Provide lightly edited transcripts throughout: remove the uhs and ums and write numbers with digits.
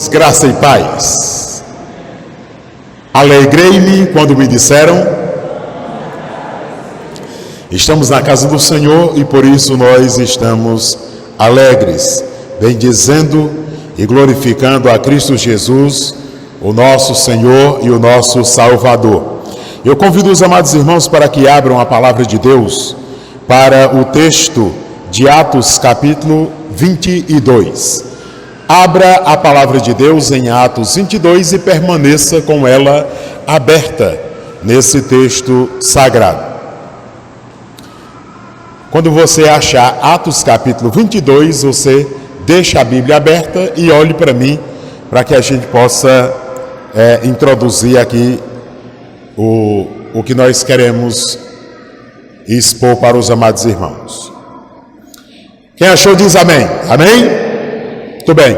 Graça e paz. Alegrei-me quando me disseram: estamos na casa do Senhor e por isso nós estamos alegres, bendizendo e glorificando a Cristo Jesus, o nosso Senhor e o nosso Salvador. Eu convido os amados irmãos para que abram a palavra de Deus para o texto de Atos capítulo 22. Abra a palavra de Deus em Atos 22 e permaneça com ela aberta nesse texto sagrado. Quando você achar Atos capítulo 22, você deixa a Bíblia aberta e olhe para mim, para que a gente possa introduzir aqui o que nós queremos expor para os amados irmãos. Quem achou diz amém. Amém? Muito bem.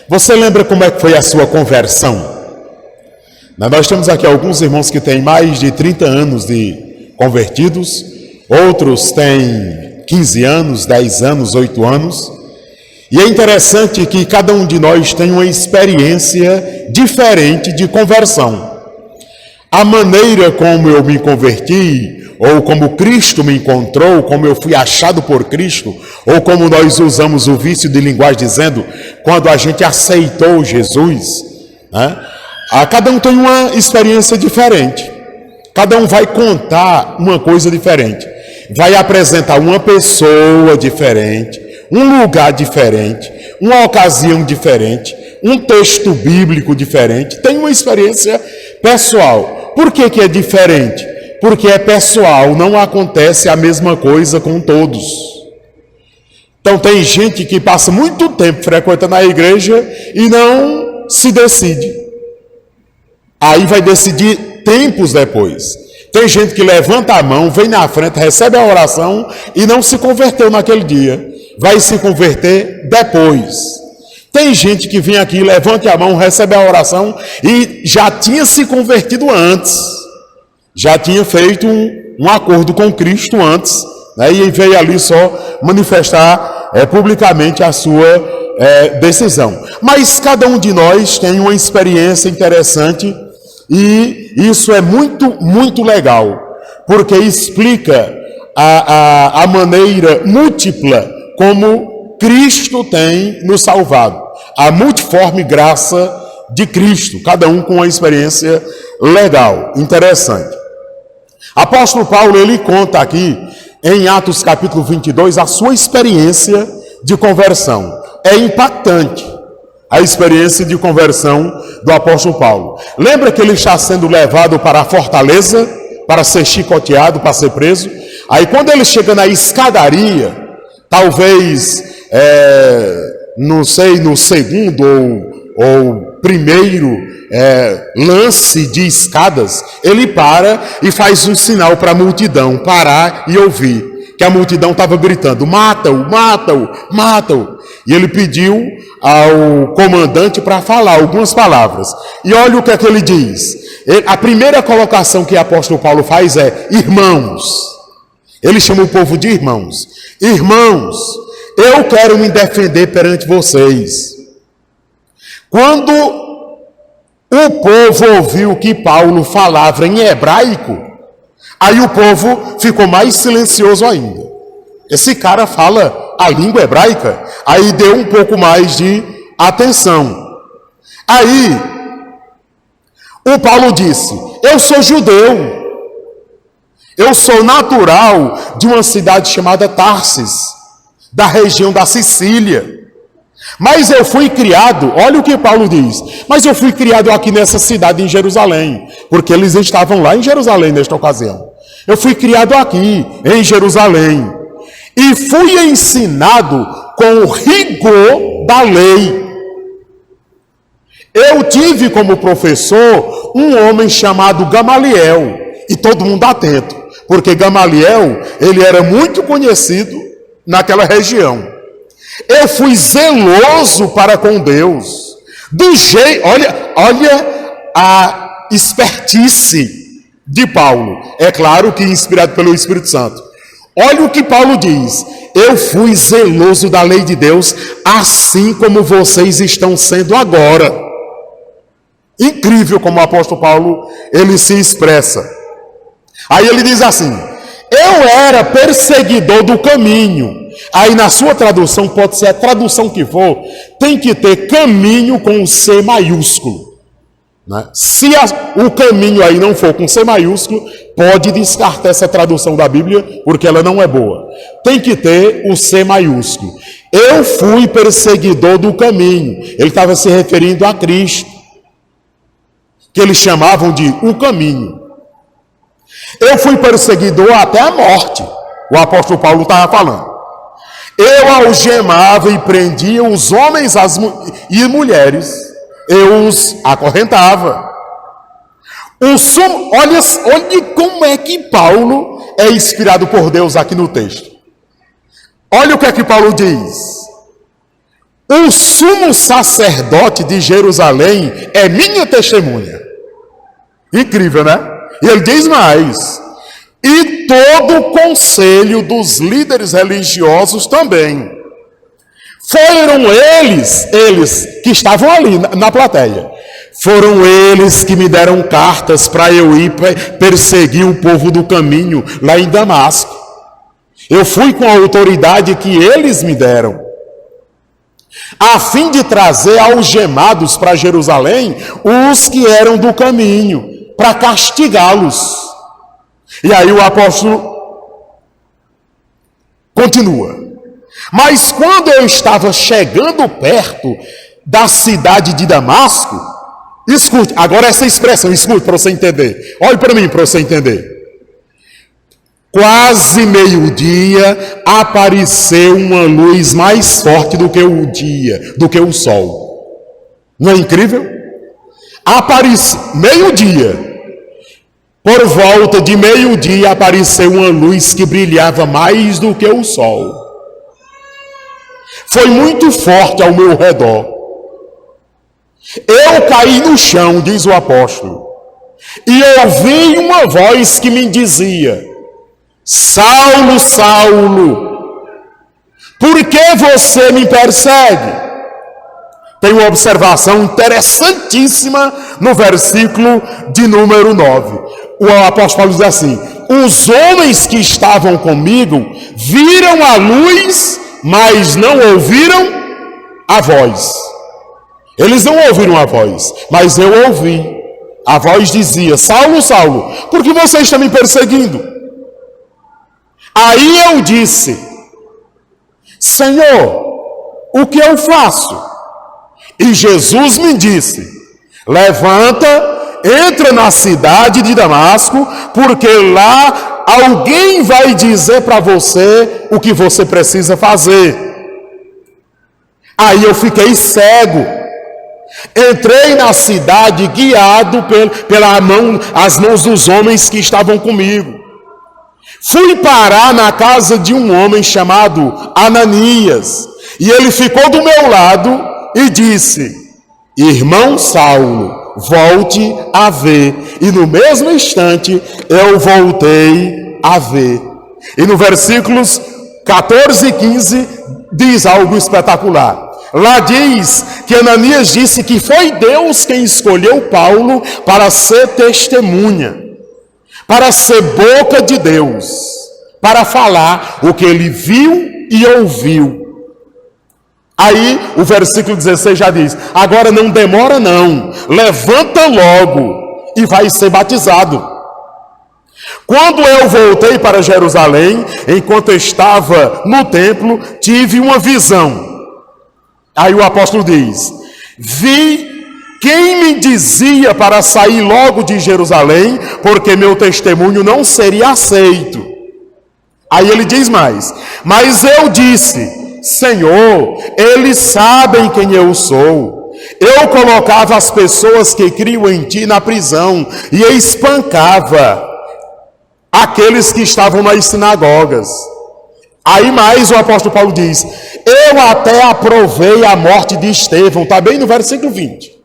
Você lembra como é que foi a sua conversão? Nós temos aqui alguns irmãos que têm mais de 30 anos de convertidos, outros têm 15 anos, 10 anos, 8 anos. E é interessante que cada um de nós tem uma experiência diferente de conversão. A maneira como eu me converti, ou como Cristo me encontrou, como eu fui achado por Cristo, ou como nós usamos o vício de linguagem dizendo, quando a gente aceitou Jesus, né? Cada um tem uma experiência diferente. Cada um vai contar uma coisa diferente. Vai apresentar uma pessoa diferente, um lugar diferente, uma ocasião diferente, um texto bíblico diferente. Tem uma experiência pessoal. Por que é diferente? Porque é pessoal, não acontece a mesma coisa com todos. Então tem gente que passa muito tempo frequentando a igreja e não se decide. Aí vai decidir tempos depois. Tem gente que levanta a mão, vem na frente, recebe a oração e não se converteu naquele dia. Vai se converter depois. Tem gente que vem aqui, levanta a mão, recebe a oração e já tinha se convertido antes. Já tinha feito um acordo com Cristo antes, né? E veio ali só manifestar publicamente a sua decisão. Mas cada um de nós tem uma experiência interessante e isso é muito, muito legal, porque explica a maneira múltipla como Cristo tem nos salvado. A multiforme graça de Cristo, cada um com uma experiência legal, interessante. Apóstolo Paulo, ele conta aqui, em Atos capítulo 22, a sua experiência de conversão. É impactante a experiência de conversão do apóstolo Paulo. Lembra que ele está sendo levado para a fortaleza, para ser chicoteado, para ser preso? Aí quando ele chega na escadaria, talvez, não sei, no segundo ou primeiro lance de escadas, ele para e faz um sinal para a multidão parar e ouvir, que a multidão estava gritando: mata-o, mata-o, mata-o. E ele pediu ao comandante para falar algumas palavras. E olha o que é que ele diz. A primeira colocação que o apóstolo Paulo faz é: irmãos. Ele chama o povo de irmãos. Irmãos, eu quero me defender perante vocês. Quando o povo ouviu que Paulo falava em hebraico, aí o povo ficou mais silencioso ainda. Esse cara fala a língua hebraica, aí deu um pouco mais de atenção. Aí, o Paulo disse: eu sou judeu, eu sou natural de uma cidade chamada Tarsis, da região da Sicília. Mas eu fui criado, olha o que Paulo diz, mas eu fui criado aqui nessa cidade em Jerusalém, porque eles estavam lá em Jerusalém nesta ocasião. Eu fui criado aqui em Jerusalém e fui ensinado com o rigor da lei. Eu tive como professor um homem chamado Gamaliel, e todo mundo atento, porque Gamaliel, ele era muito conhecido naquela região. Eu fui zeloso para com Deus, do jeito, olha a expertise de Paulo, é claro que inspirado pelo Espírito Santo. Olha o que Paulo diz: eu fui zeloso da lei de Deus, assim como vocês estão sendo agora. Incrível como o apóstolo Paulo, ele se expressa. Aí ele diz assim: eu era perseguidor do caminho. Aí na sua tradução, pode ser a tradução que for, tem que ter caminho com C maiúsculo, né? Se o caminho aí não for com C maiúsculo, pode descartar essa tradução da Bíblia, porque ela não é boa. Tem que ter o C maiúsculo. Eu fui perseguidor do caminho. Ele estava se referindo a Cristo, que eles chamavam de o caminho. Eu fui perseguidor até a morte. O apóstolo Paulo estava falando. Eu algemava e prendia os homens e mulheres. Eu os acorrentava. Olha como é que Paulo é inspirado por Deus aqui no texto. Olha o que é que Paulo diz. O sumo sacerdote de Jerusalém é minha testemunha. Incrível, né? E ele diz mais: e todo o conselho dos líderes religiosos também. Foram eles que estavam ali na plateia. Foram eles que me deram cartas para eu ir perseguir o povo do caminho lá em Damasco. Eu fui com a autoridade que eles me deram, a fim de trazer algemados para Jerusalém os que eram do caminho, para castigá-los. E aí o apóstolo continua. Mas quando eu estava chegando perto da cidade de Damasco, escute, agora essa expressão, escute para você entender. Olhe para mim para você entender. Quase meio-dia apareceu uma luz mais forte do que o dia, do que o sol. Não é incrível? Apareceu meio-dia. Por volta de meio-dia apareceu uma luz que brilhava mais do que o sol. Foi muito forte ao meu redor. Eu caí no chão, diz o apóstolo, e ouvi uma voz que me dizia: Saulo, Saulo, por que você me persegue? Tem uma observação interessantíssima no versículo de número 9. O apóstolo diz assim: os homens que estavam comigo viram a luz, mas não ouviram a voz. Eles não ouviram a voz, mas eu ouvi. A voz dizia: Saulo, Saulo, por que você está me perseguindo? Aí eu disse: Senhor, o que eu faço? E Jesus me disse: levanta, entra na cidade de Damasco, porque lá alguém vai dizer para você o que você precisa fazer. Aí eu fiquei cego. Entrei na cidade guiado as mãos dos homens que estavam comigo. Fui parar na casa de um homem chamado Ananias, e ele ficou do meu lado e disse: irmão Saulo, volte a ver. E no mesmo instante eu voltei a ver. E no versículos 14 e 15 diz algo espetacular. Lá diz que Ananias disse que foi Deus quem escolheu Paulo para ser testemunha, para ser boca de Deus, para falar o que ele viu e ouviu. Aí o versículo 16 já diz: agora não demora não, levanta logo e vai ser batizado. Quando eu voltei para Jerusalém, enquanto eu estava no templo, tive uma visão. Aí o apóstolo diz: vi quem me dizia para sair logo de Jerusalém, porque meu testemunho não seria aceito. Aí ele diz mais: mas eu disse: Senhor, eles sabem quem eu sou. Eu colocava as pessoas que criam em ti na prisão e espancava aqueles que estavam nas sinagogas. Aí mais o apóstolo Paulo diz: eu até aprovei a morte de Estevão, está bem no versículo 20.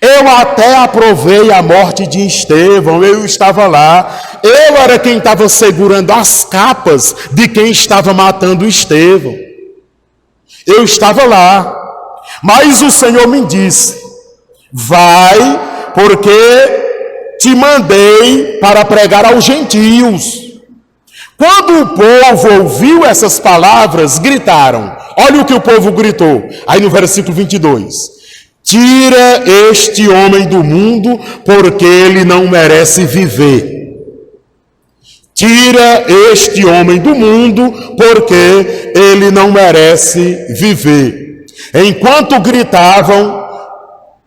Eu até aprovei a morte de Estevão, eu estava lá, eu era quem estava segurando as capas de quem estava matando Estevão. Eu estava lá, mas o Senhor me disse: vai, porque te mandei para pregar aos gentios. Quando o povo ouviu essas palavras, gritaram. Olha o que o povo gritou, aí no versículo 22. Tira este homem do mundo, porque ele não merece viver. Tira este homem do mundo, porque ele não merece viver. Enquanto gritavam,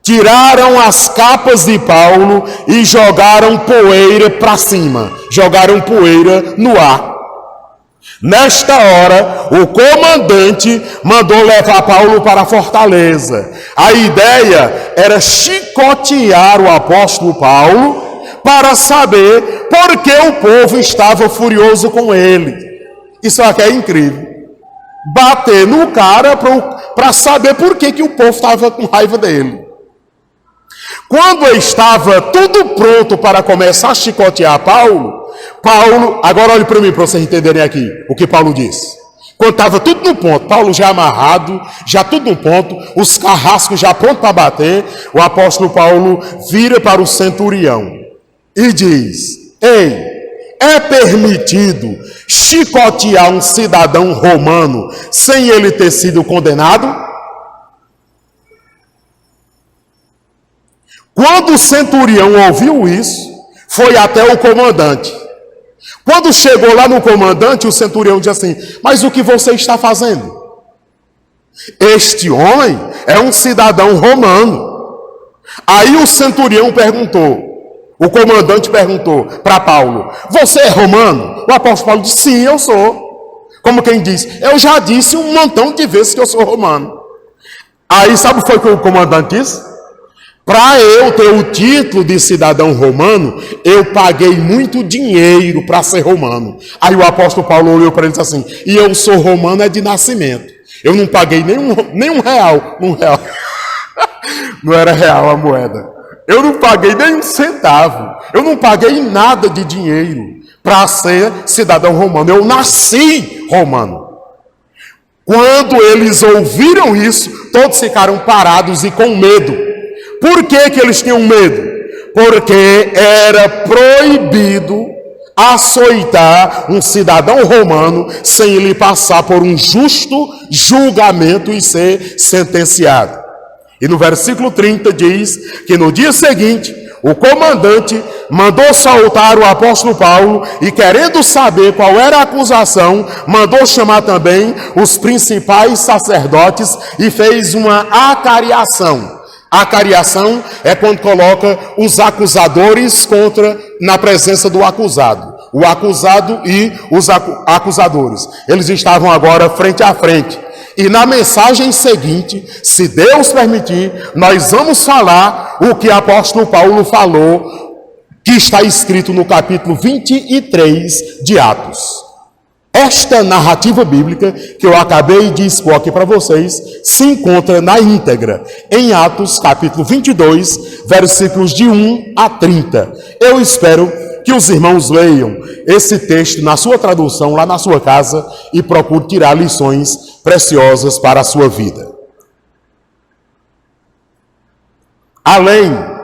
tiraram as capas de Paulo e jogaram poeira para cima. Jogaram poeira no ar. Nesta hora, o comandante mandou levar Paulo para a fortaleza. A ideia era chicotear o apóstolo Paulo para saber por que o povo estava furioso com ele. Isso aqui é incrível. Bater no cara para saber por que o povo estava com raiva dele. Quando estava tudo pronto para começar a chicotear Paulo, agora olhe para mim para vocês entenderem aqui o que Paulo disse. Quando estava tudo no ponto, Paulo já amarrado, já tudo no ponto, os carrascos já prontos para bater, o apóstolo Paulo vira para o centurião e diz: ei, é permitido chicotear um cidadão romano sem ele ter sido condenado? Quando o centurião ouviu isso, foi até o comandante. Quando chegou lá no comandante, o centurião disse assim: mas o que você está fazendo? Este homem é um cidadão romano. Aí o centurião perguntou, o comandante perguntou para Paulo: você é romano? O apóstolo Paulo disse: sim, eu sou. Como quem diz: eu já disse um montão de vezes que eu sou romano. Aí sabe o que foi que o comandante disse? Para eu ter o título de cidadão romano, eu paguei muito dinheiro para ser romano. Aí o apóstolo Paulo olhou para ele e disse assim: e eu sou romano é de nascimento. Eu não paguei nem um real. Não era real a moeda. Eu não paguei nem um centavo. Eu não paguei nada de dinheiro para ser cidadão romano. Eu nasci romano. Quando eles ouviram isso, todos ficaram parados e com medo. Por que eles tinham medo? Porque era proibido açoitar um cidadão romano sem ele passar por um justo julgamento e ser sentenciado. E no versículo 30 diz que no dia seguinte, o comandante mandou soltar o apóstolo Paulo e, querendo saber qual era a acusação, mandou chamar também os principais sacerdotes e fez uma acariação. Acariação é quando coloca os acusadores na presença do acusado. O acusado e os acusadores. Eles estavam agora frente a frente. E na mensagem seguinte, se Deus permitir, nós vamos falar o que o apóstolo Paulo falou, que está escrito no capítulo 23 de Atos. Esta narrativa bíblica que eu acabei de expor aqui para vocês se encontra na íntegra em Atos capítulo 22, versículos de 1 a 30. Eu espero que os irmãos leiam esse texto na sua tradução lá na sua casa e procurem tirar lições preciosas para a sua vida. Além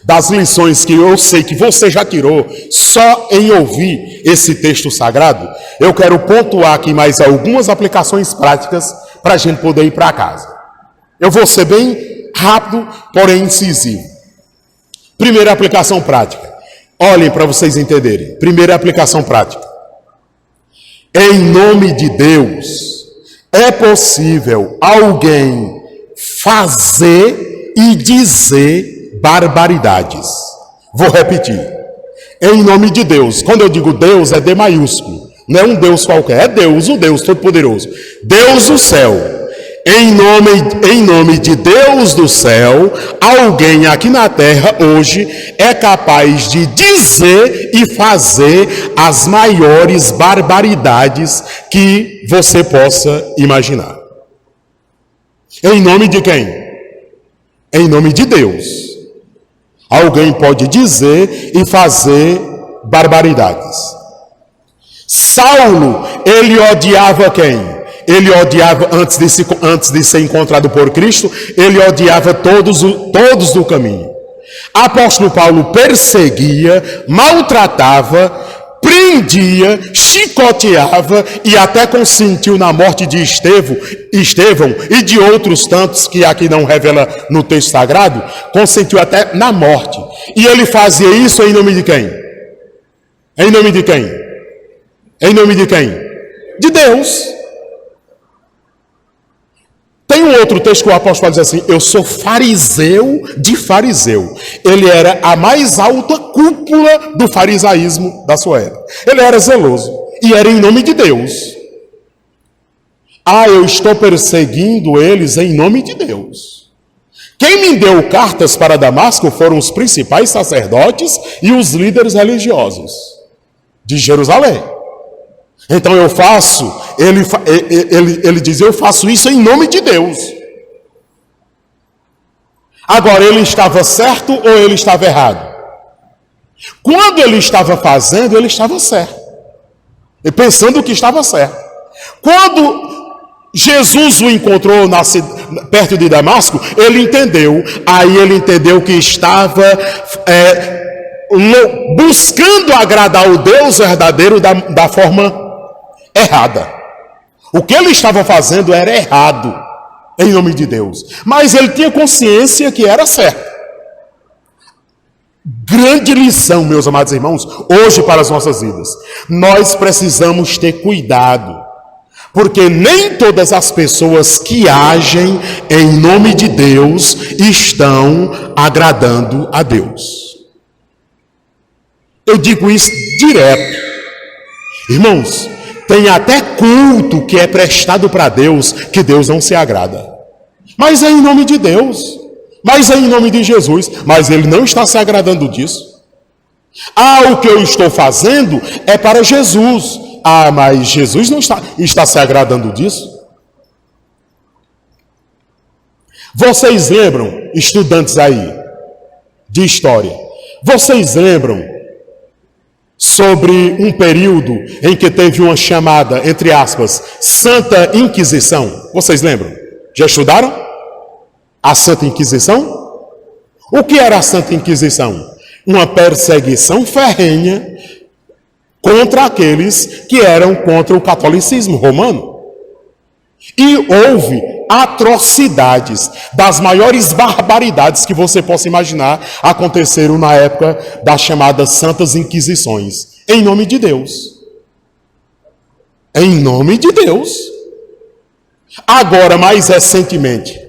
das lições que eu sei que você já tirou só em ouvir esse texto sagrado, eu quero pontuar aqui mais algumas aplicações práticas para a gente poder ir para casa. Eu vou ser bem rápido, porém incisivo. Primeira aplicação prática. Olhem para vocês entenderem. Primeira aplicação prática. Em nome de Deus, é possível alguém fazer e dizer barbaridades. Vou repetir. Em nome de Deus. Quando eu digo Deus, é D maiúsculo. Não é um Deus qualquer. É Deus, o Deus Todo-Poderoso. Deus do céu. Em nome de Deus do céu, alguém aqui na terra hoje é capaz de dizer e fazer as maiores barbaridades que você possa imaginar. Em nome de quem? Em nome de Deus. Alguém pode dizer e fazer barbaridades. Saulo, ele odiava quem? Ele odiava, antes de ser encontrado por Cristo, ele odiava todos do caminho. Apóstolo Paulo perseguia, maltratava, prendia, chicoteava e até consentiu na morte de Estevão e de outros tantos que aqui não revela no texto sagrado, consentiu até na morte. E ele fazia isso em nome de quem? Em nome de quem? Em nome de quem? De Deus. Tem um outro texto que o apóstolo diz assim: eu sou fariseu de fariseu. Ele era a mais alta cúpula do farisaísmo da sua época. Ele era zeloso e era em nome de Deus. Eu estou perseguindo eles em nome de Deus. Quem me deu cartas para Damasco foram os principais sacerdotes e os líderes religiosos de Jerusalém. Então eu faço, ele diz, eu faço isso em nome de Deus. Agora, ele estava certo ou ele estava errado? Quando ele estava fazendo, ele estava certo. E pensando que estava certo. Quando Jesus o encontrou perto de Damasco, ele entendeu. Aí ele entendeu que estava buscando agradar o Deus verdadeiro da forma errada. O que ele estava fazendo era errado, em nome de Deus. Mas ele tinha consciência que era certo. Grande lição, meus amados irmãos, hoje para as nossas vidas. Nós precisamos ter cuidado, porque nem todas as pessoas que agem em nome de Deus estão agradando a Deus. Eu digo isso direto. Irmãos, tem até culto que é prestado para Deus, que Deus não se agrada. Mas é em nome de Deus. Mas é em nome de Jesus. Mas Ele não está se agradando disso. O que eu estou fazendo é para Jesus. Mas Jesus não está se agradando disso. Vocês lembram, estudantes aí, de história, vocês lembram sobre um período em que teve uma chamada, entre aspas, Santa Inquisição? Vocês lembram? Já estudaram a Santa Inquisição? O que era a Santa Inquisição? Uma perseguição ferrenha contra aqueles que eram contra o catolicismo romano. E houve atrocidades, das maiores barbaridades que você possa imaginar, aconteceram na época das chamadas Santas Inquisições, em nome de Deus. Em nome de Deus. Agora, mais recentemente,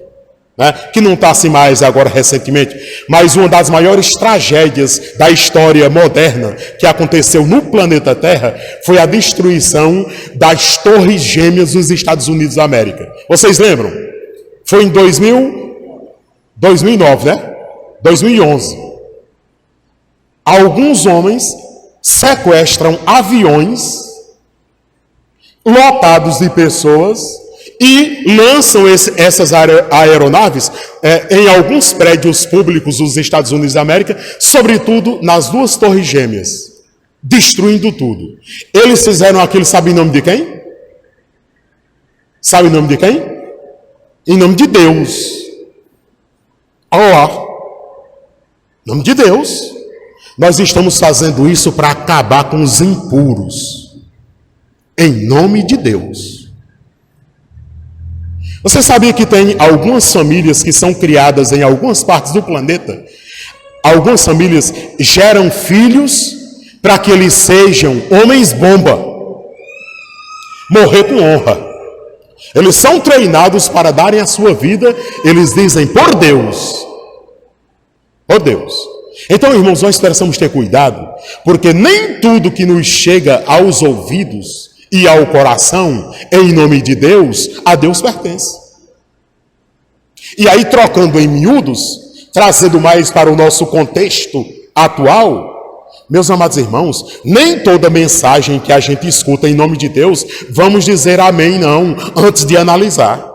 que não está assim mais agora recentemente, mas uma das maiores tragédias da história moderna que aconteceu no planeta Terra foi a destruição das Torres Gêmeas dos Estados Unidos da América. Vocês lembram? Foi em 2009, né? 2011. Alguns homens sequestram aviões lotados de pessoas e lançam essas aeronaves em alguns prédios públicos dos Estados Unidos da América, sobretudo nas duas Torres Gêmeas, destruindo tudo. Eles fizeram aquilo, sabe em nome de quem? Sabe em nome de quem? Em nome de Deus. Olha lá. Em nome de Deus. Nós estamos fazendo isso para acabar com os impuros. Em nome de Deus. Você sabia que tem algumas famílias que são criadas em algumas partes do planeta? Algumas famílias geram filhos para que eles sejam homens-bomba. Morrer com honra. Eles são treinados para darem a sua vida, eles dizem, por Deus. Por Deus. Então, irmãos, nós precisamos ter cuidado, porque nem tudo que nos chega aos ouvidos e ao coração, em nome de Deus, a Deus pertence. E aí, trocando em miúdos, trazendo mais para o nosso contexto atual, meus amados irmãos, nem toda mensagem que a gente escuta em nome de Deus, vamos dizer amém não, antes de analisar.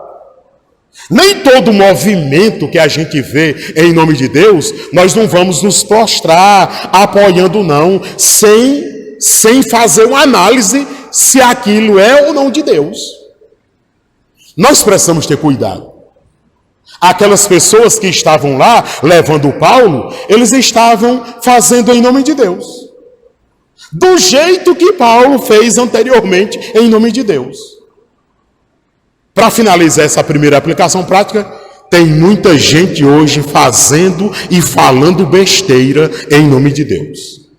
Nem todo movimento que a gente vê em nome de Deus, nós não vamos nos prostrar apoiando não, sem fazer uma análise se aquilo é ou não de Deus. Nós precisamos ter cuidado. Aquelas pessoas que estavam lá levando Paulo, eles estavam fazendo em nome de Deus. Do jeito que Paulo fez anteriormente em nome de Deus. Para finalizar essa primeira aplicação prática, tem muita gente hoje fazendo e falando besteira em nome de Deus.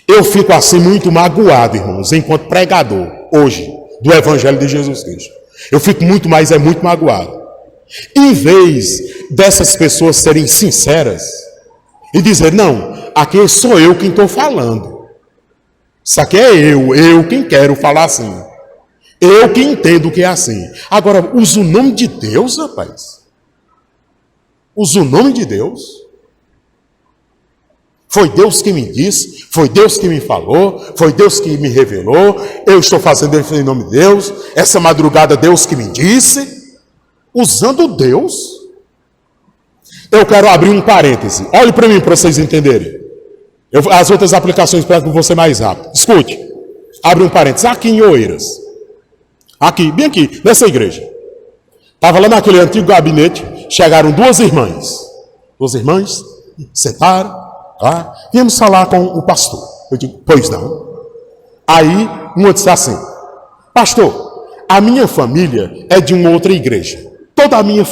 Eu fico assim muito magoado, irmãos, enquanto pregador, hoje, do Evangelho de Jesus Cristo. Eu fico muito magoado. Em vez dessas pessoas serem sinceras e dizer, não, aqui sou eu quem estou falando. Isso aqui é eu quem quero falar assim. Eu que entendo que é assim. Agora, usa o nome de Deus, rapaz. Usa o nome de Deus. Foi Deus que me disse, foi Deus que me falou, foi Deus que me revelou. Eu estou fazendo isso em nome de Deus. Essa madrugada, Deus que me disse. Usando Deus. Eu quero abrir um parêntese. Olhe para mim para vocês entenderem. As outras aplicações para que vou ser mais rápido. Escute. Abre um parêntese. Aqui em Oeiras. Aqui, bem aqui, nessa igreja. Estava lá naquele antigo gabinete, chegaram duas irmãs. Duas irmãs, sentaram, tá? Viemos falar com o pastor. Eu digo, pois não. Aí, uma disse assim, pastor, a minha família é de uma outra igreja. Toda a minha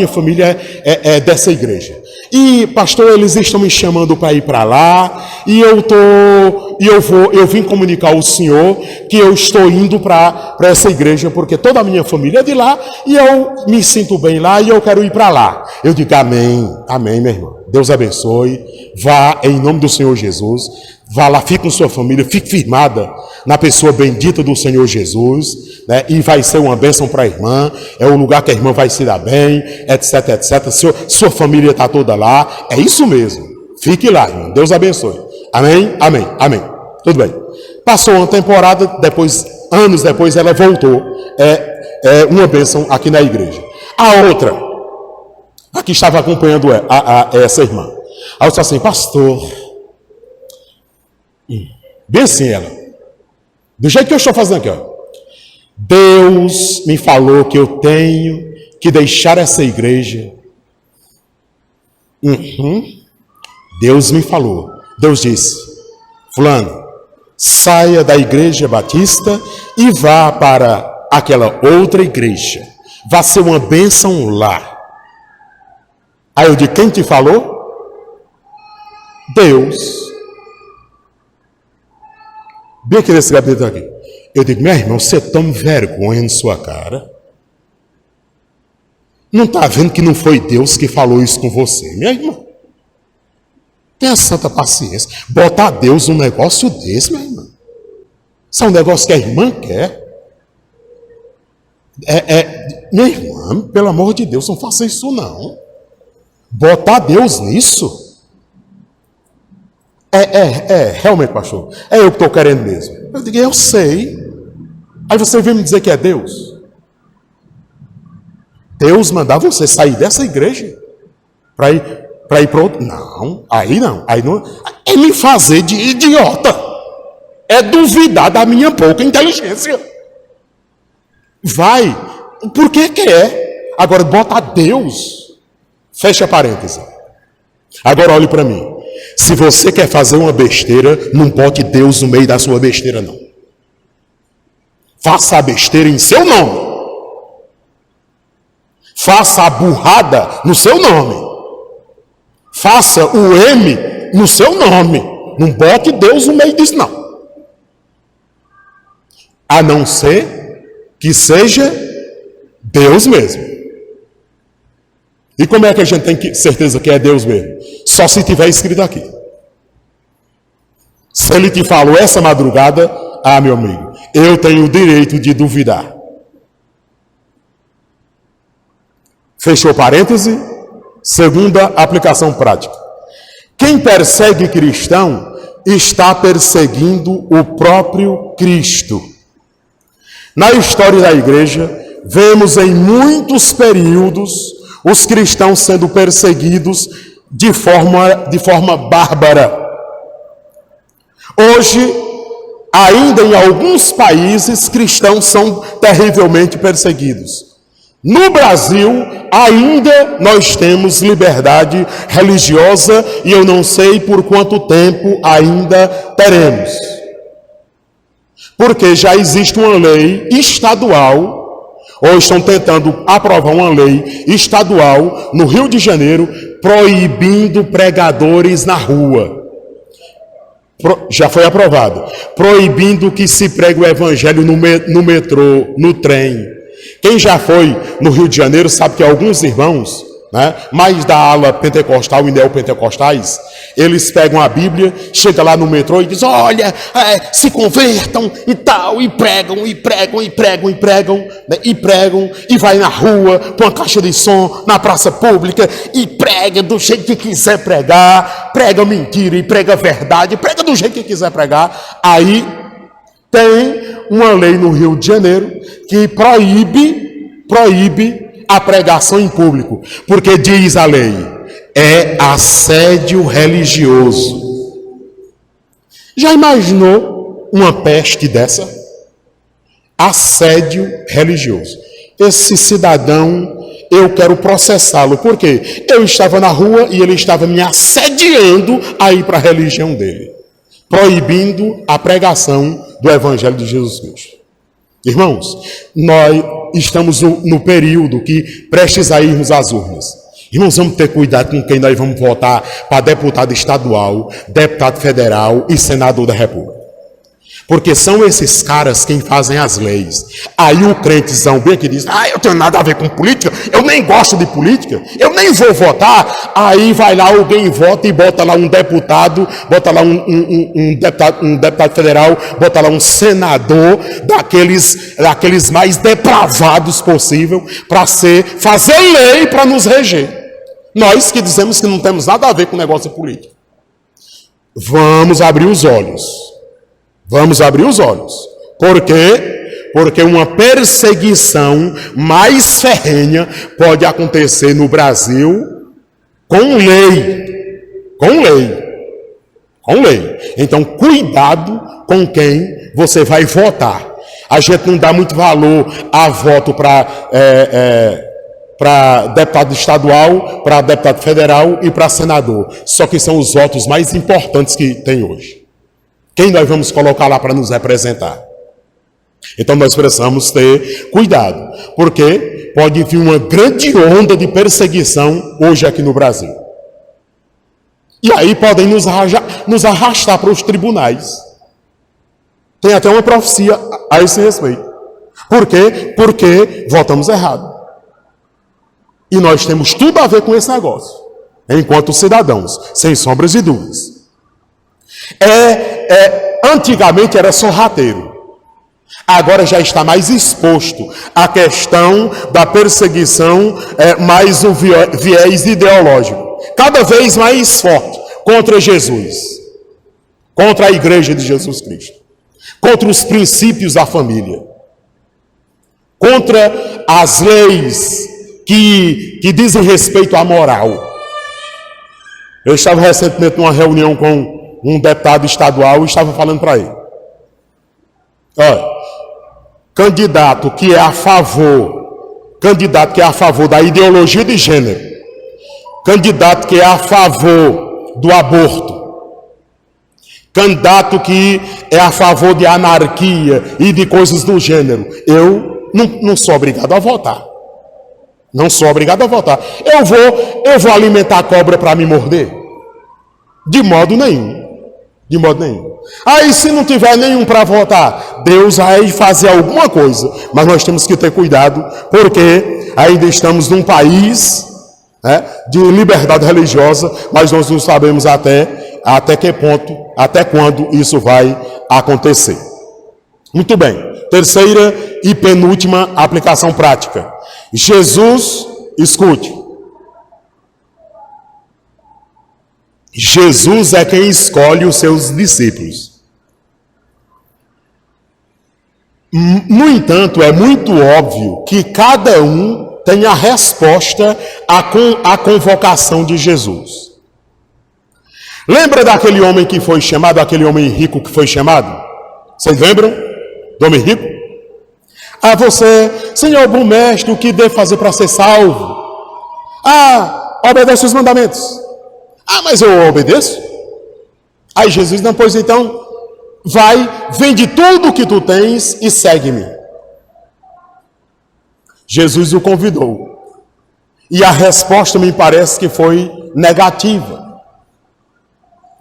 família é dessa igreja. E, pastor, eles estão me chamando para ir para lá, e eu vim comunicar ao senhor que eu estou indo para essa igreja, porque toda a minha família é de lá, e eu me sinto bem lá, e eu quero ir para lá. Eu digo, amém, meu irmão. Deus abençoe, vá em nome do Senhor Jesus, vá lá, fique com sua família, fique firmada na pessoa bendita do Senhor Jesus, né? E vai ser uma bênção para a irmã, é o lugar que a irmã vai se dar bem, etc. Sua família está toda lá, é isso mesmo, fique lá, irmão. Deus abençoe, amém. Tudo bem. Passou uma temporada, anos depois ela voltou, uma bênção aqui na igreja. A outra, aqui estava acompanhando essa irmã. Aí eu disse assim, pastor, bem assim ela, do jeito que eu estou fazendo aqui, ó. Deus me falou que eu tenho que deixar essa igreja. Deus me falou. Deus disse, fulano, saia da igreja batista e vá para aquela outra igreja. Vá ser uma bênção lá. Aí eu digo, quem te falou? Deus. Bem aqui nesse gabinete aqui. Eu digo, meu irmão, você toma vergonha na sua cara? Não está vendo que não foi Deus que falou isso com você, minha irmã? Tenha santa paciência. Botar Deus num negócio desse, minha irmã. Isso é um negócio que a irmã quer. Minha irmã, pelo amor de Deus, não faça isso não. Botar Deus nisso? Realmente, pastor. É eu que estou querendo mesmo. Eu digo, eu sei. Aí você vem me dizer que é Deus. Deus mandar você sair dessa igreja para ir para outro. Não, aí não. É me fazer de idiota. É duvidar da minha pouca inteligência. Vai. Por que quer? Agora, bota Deus. Fecha parêntese. Agora olhe para mim. Se você quer fazer uma besteira, não bote Deus no meio da sua besteira, não. Faça a besteira em seu nome. Faça a burrada no seu nome. Faça o M no seu nome. Não bote Deus no meio disso, não. A não ser que seja Deus mesmo. E como é que a gente tem certeza que é Deus mesmo? Só se tiver escrito aqui. Se ele te falou essa madrugada, meu amigo, eu tenho o direito de duvidar. Fechou parêntese? Segunda aplicação prática. Quem persegue cristão está perseguindo o próprio Cristo. Na história da igreja, vemos em muitos períodos os cristãos sendo perseguidos de forma bárbara. Hoje, ainda em alguns países, cristãos são terrivelmente perseguidos. No Brasil, ainda nós temos liberdade religiosa e eu não sei por quanto tempo ainda teremos. Porque já existe uma lei estadual, ou estão tentando aprovar uma lei estadual no Rio de Janeiro, proibindo pregadores na rua. Já foi aprovado. Proibindo que se pregue o evangelho no metrô, no trem. Quem já foi no Rio de Janeiro sabe que alguns irmãos, mais da ala pentecostal e neopentecostais, eles pegam a Bíblia, chegam lá no metrô e dizem, olha, se convertam e tal, e pregam, e vai na rua, põe uma caixa de som na praça pública, e prega do jeito que quiser pregar, prega mentira e prega verdade, prega do jeito que quiser pregar. Aí tem uma lei no Rio de Janeiro que proíbe a pregação em público, porque diz a lei, é assédio religioso. Já imaginou uma peste dessa? Assédio religioso. Esse cidadão, eu quero processá-lo, porque eu estava na rua e ele estava me assediando a ir para a religião dele, proibindo a pregação do Evangelho de Jesus Cristo. Irmãos, nós estamos no período que prestes a irmos às urnas. Irmãos, vamos ter cuidado com quem nós vamos votar para deputado estadual, deputado federal e senador da República. Porque são esses caras quem fazem as leis. Aí o crentezão bem que diz, eu tenho nada a ver com política, eu nem gosto de política, eu nem vou votar. Aí vai lá, alguém vota e bota lá um deputado, bota lá um deputado federal, bota lá um senador daqueles mais depravados possível para fazer lei para nos reger. Nós que dizemos que não temos nada a ver com negócio político. Vamos abrir os olhos. Vamos abrir os olhos. Por quê? Porque uma perseguição mais ferrenha pode acontecer no Brasil com lei. Com lei. Com lei. Então, cuidado com quem você vai votar. A gente não dá muito valor a voto para deputado estadual, para deputado federal e para senador. Só que são os votos mais importantes que tem hoje. Quem nós vamos colocar lá para nos representar? Então nós precisamos ter cuidado, porque pode vir uma grande onda de perseguição hoje aqui no Brasil. E aí podem nos arrastar para os tribunais. Tem até uma profecia a esse respeito. Por quê? Porque votamos errado. E nós temos tudo a ver com esse negócio, enquanto cidadãos, sem sombras de dúvidas. Antigamente era sorrateiro. Agora já está mais exposto a questão da perseguição, mais o viés ideológico, cada vez mais forte contra Jesus, contra a igreja de Jesus Cristo, contra os princípios da família, contra as leis que dizem respeito à moral. Eu estava recentemente numa reunião com um deputado estadual e estava falando para ele. Olha, candidato que é a favor da ideologia de gênero, candidato que é a favor do aborto, candidato que é a favor de anarquia e de coisas do gênero, eu não sou obrigado a votar. Não sou obrigado a votar. Eu vou alimentar a cobra para me morder? De modo nenhum. De modo nenhum. Aí se não tiver nenhum para votar, Deus vai fazer alguma coisa. Mas nós temos que ter cuidado, porque ainda estamos num país de liberdade religiosa, mas nós não sabemos até que ponto, até quando isso vai acontecer. Muito bem. Terceira e penúltima aplicação prática. Jesus, escute. Jesus é quem escolhe os seus discípulos. No entanto, é muito óbvio que cada um tem a resposta à convocação de Jesus. Lembra daquele homem que foi chamado, aquele homem rico que foi chamado? Vocês lembram do homem rico? Ah, você, Senhor bom mestre, o que devo fazer para ser salvo? Ah, obedece os mandamentos. Ah, mas eu obedeço? Aí Jesus, não, pois então, vai, vende tudo o que tu tens e segue-me. Jesus o convidou. E a resposta me parece que foi negativa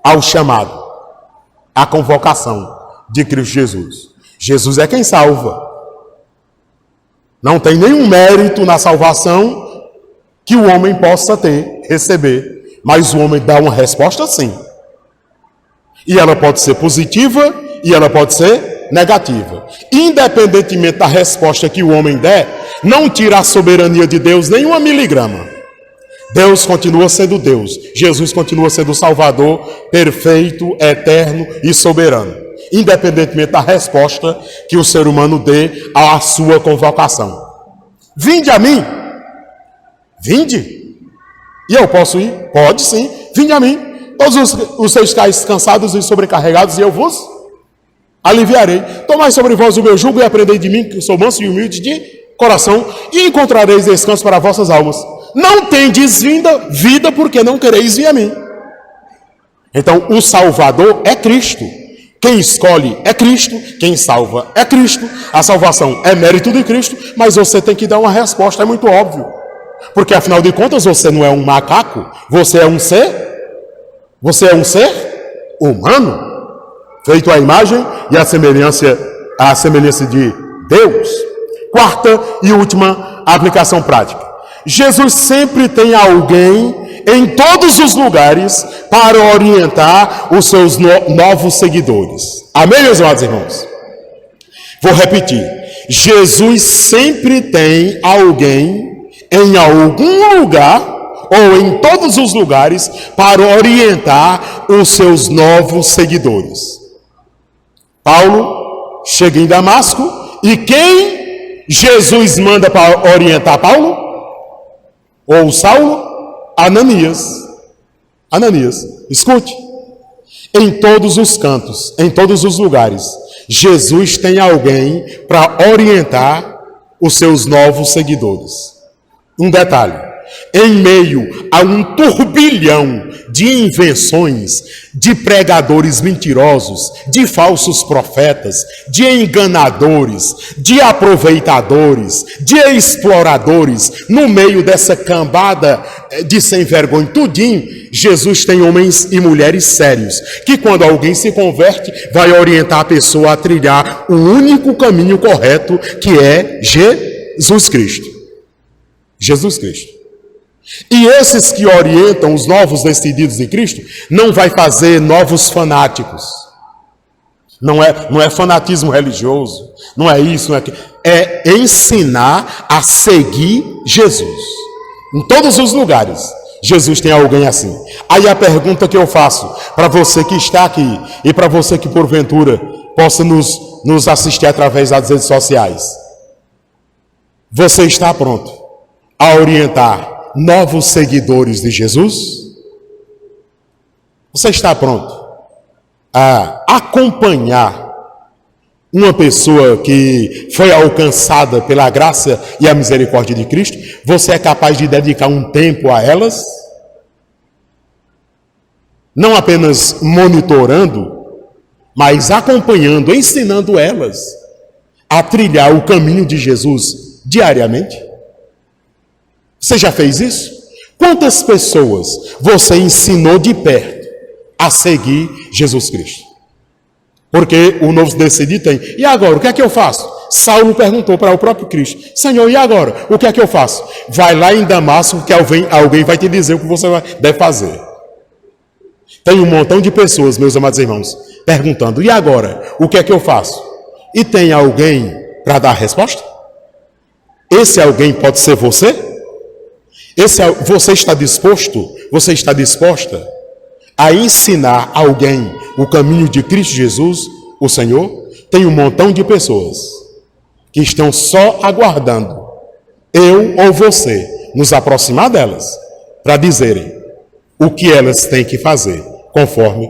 ao chamado, à convocação de Cristo Jesus. Jesus é quem salva. Não tem nenhum mérito na salvação que o homem possa receber. Mas o homem dá uma resposta sim. E ela pode ser positiva e ela pode ser negativa. Independentemente da resposta que o homem der, não tira a soberania de Deus nem uma miligrama. Deus continua sendo Deus. Jesus continua sendo o Salvador, perfeito, eterno e soberano. Independentemente da resposta que o ser humano dê à sua convocação. Vinde a mim. Vinde. E eu posso ir? Pode sim. Vinde a mim. Todos os seus estáis cansados e sobrecarregados, e eu vos aliviarei. Tomai sobre vós o meu jugo e aprendei de mim, que sou manso e humilde de coração, e encontrareis descanso para vossas almas. Não tendes vida porque não quereis vir a mim. Então, o Salvador é Cristo. Quem escolhe é Cristo, quem salva é Cristo. A salvação é mérito de Cristo, mas você tem que dar uma resposta, é muito óbvio. Porque afinal de contas, você não é um macaco, você é um ser humano, feito à imagem e à semelhança de Deus. Quarta e última aplicação prática. Jesus sempre tem alguém em todos os lugares para orientar os seus novos seguidores. Amém, meus amados irmãos? Vou repetir. Jesus sempre tem alguém em algum lugar ou em todos os lugares para orientar os seus novos seguidores. Paulo chega em Damasco e quem Jesus manda para orientar Paulo? Ou Saulo? Ananias. Escute. Em todos os cantos, em todos os lugares, Jesus tem alguém para orientar os seus novos seguidores. Um detalhe. Em meio a um turbilhão de invenções, de pregadores mentirosos, de falsos profetas, de enganadores, de aproveitadores, de exploradores, no meio dessa cambada de sem vergonha tudinho, Jesus tem homens e mulheres sérios, que quando alguém se converte, vai orientar a pessoa a trilhar o único caminho correto, que é Jesus Cristo. Jesus Cristo. E esses que orientam os novos decididos de Cristo, não vai fazer novos fanáticos. Não é fanatismo religioso, não é isso, não é aquilo. É ensinar a seguir Jesus. Em todos os lugares, Jesus tem alguém assim. Aí a pergunta que eu faço para você que está aqui e para você que porventura possa nos assistir através das redes sociais. Você está pronto a orientar novos seguidores de Jesus? Você está pronto a acompanhar uma pessoa que foi alcançada pela graça e a misericórdia de Cristo? Você é capaz de dedicar um tempo a elas? Não apenas monitorando, mas acompanhando, ensinando elas a trilhar o caminho de Jesus diariamente? Você já fez isso? Quantas pessoas você ensinou de perto a seguir Jesus Cristo? Porque o novo decidido tem. E agora, o que é que eu faço? Saulo perguntou para o próprio Cristo: Senhor, e agora? O que é que eu faço? Vai lá em Damasco que alguém vai te dizer o que você deve fazer. Tem um montão de pessoas, meus amados irmãos, perguntando: e agora? O que é que eu faço? E tem alguém para dar a resposta? Esse alguém pode ser você? Você está disposta a ensinar alguém o caminho de Cristo Jesus, o Senhor? Tem um montão de pessoas que estão só aguardando eu ou você nos aproximar delas para dizerem o que elas têm que fazer, conforme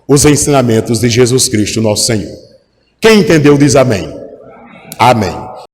os ensinamentos de Jesus Cristo, nosso Senhor. Quem entendeu diz amém. Amém.